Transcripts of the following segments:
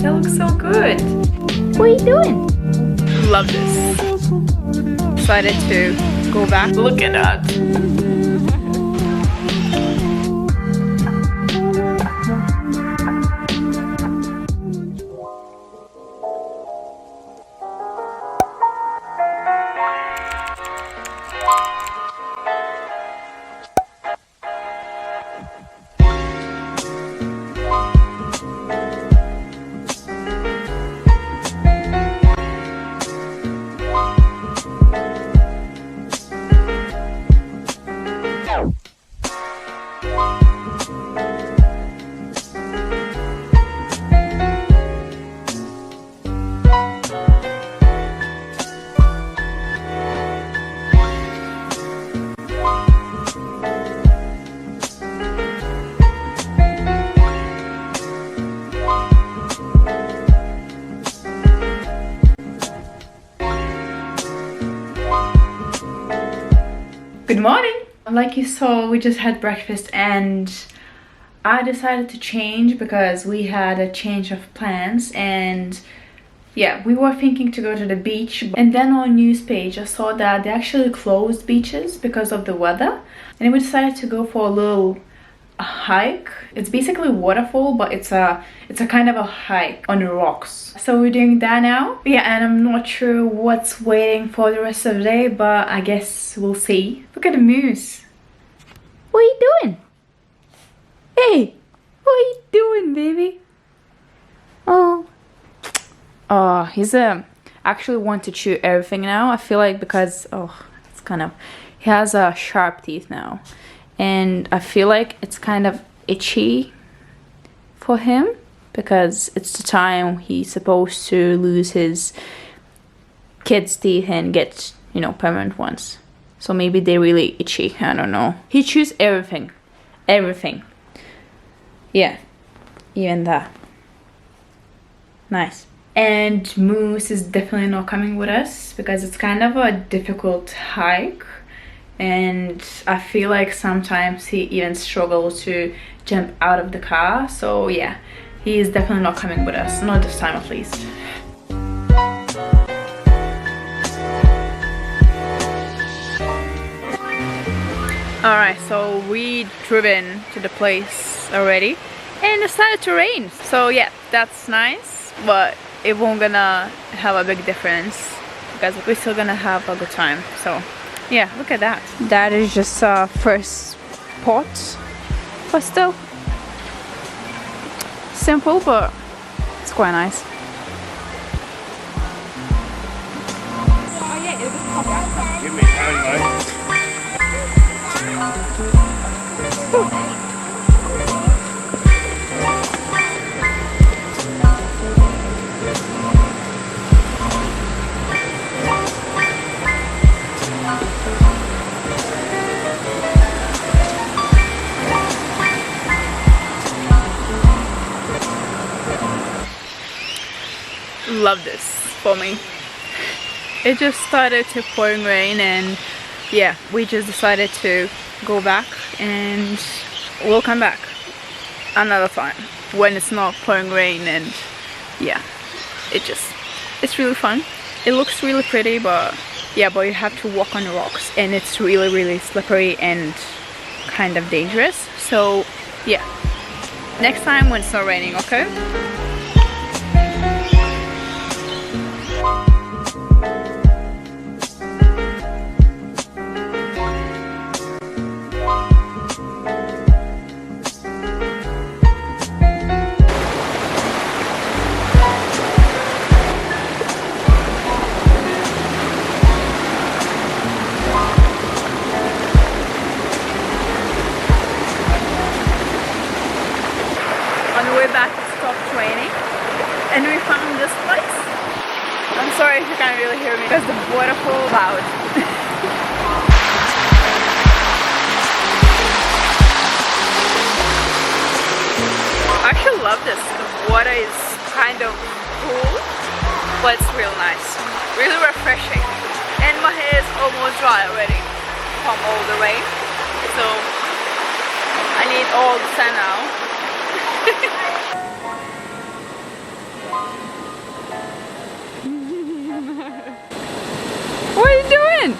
That looks so good. What are you doing? Love this. Decided to go back. Look at that. Good morning! Like you saw, we just had breakfast and I decided to change because we had a change of plans, and yeah, we were thinking to go to the beach, and then on news page I saw that they actually closed beaches because of the weather, and we decided to go for a little hike. It's basically a waterfall, but it's a kind of a hike on the rocks. So we're doing that now. Yeah, and I'm not sure what's waiting for the rest of the day, but I guess we'll see. Look at the moose. What are you doing? Hey, what are you doing, baby? Oh, He's actually want to chew everything now. I feel like because it's kind of, he has sharp teeth now, and I feel like it's kind of itchy for him because it's the time he's supposed to lose his kids' teeth and get, you know, permanent ones. So maybe they're really itchy. I don't know. He chews everything. Everything. Yeah. Even that. Nice. And Moose is definitely not coming with us because it's kind of a difficult hike. And I feel like sometimes he even struggles to jump out of the car. So yeah, he is definitely not coming with us. Not this time at least. Alright, so we driven to the place already and it started to rain. So yeah, that's nice, but it won't gonna have a big difference because we're still gonna have a good time. So yeah, look at that. That is just first pot, but still simple, but it's quite nice. Give me time, Love this for me. It just started to pouring rain, and yeah, we just decided to go back and we'll come back another time when it's not pouring rain. And yeah, it's really fun. It looks really pretty, but yeah, but you have to walk on the rocks and it's really slippery and kind of dangerous. So yeah, next time when it's not raining, okay? Back, it stopped raining and we found this place. I'm sorry if you can't really hear me because the waterfall loud. I actually love this. The water is kind of cool, but it's real nice, really refreshing, and my hair is almost dry already from all the rain, so I need all the sun now. What are you doing?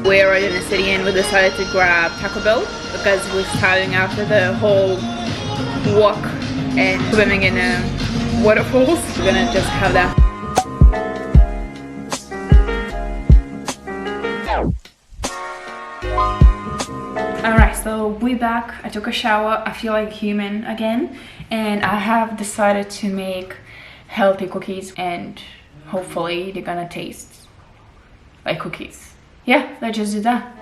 We're already in the city and we decided to grab Taco Bell because we're starting after the whole walk and swimming in waterfalls. We're gonna just have that. Alright, so we're back. I took a shower. I feel like human again, and I have decided to make healthy cookies, and hopefully they're gonna taste like cookies. Yeah, let's just do that.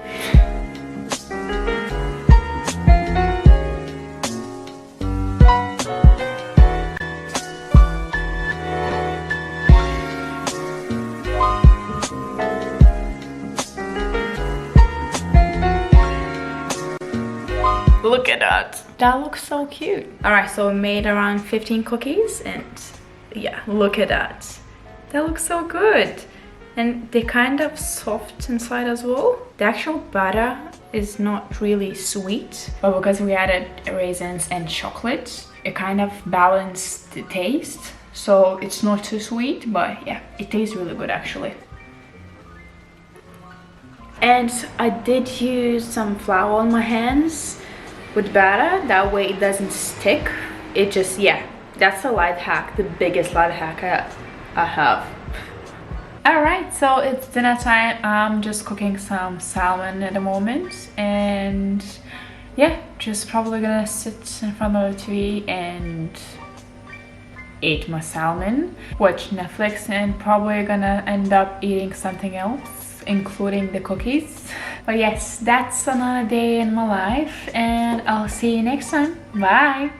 Look at that. That looks so cute. Alright, so we made around 15 cookies and yeah, look at that. That looks so good. And they're kind of soft inside as well. The actual butter is not really sweet, but because we added raisins and chocolate, it kind of balanced the taste. So it's not too sweet, but yeah, it tastes really good actually. And I did use some flour on my hands with batter, that way it doesn't stick. It just, yeah, that's a life hack, the biggest life hack I have. Alright, so it's dinner time. I'm just cooking some salmon at the moment, and yeah, just probably gonna sit in front of the TV and eat my salmon, watch Netflix, and probably gonna end up eating something else, including the cookies. But yes, that's another day in my life, and I'll see you next time. Bye!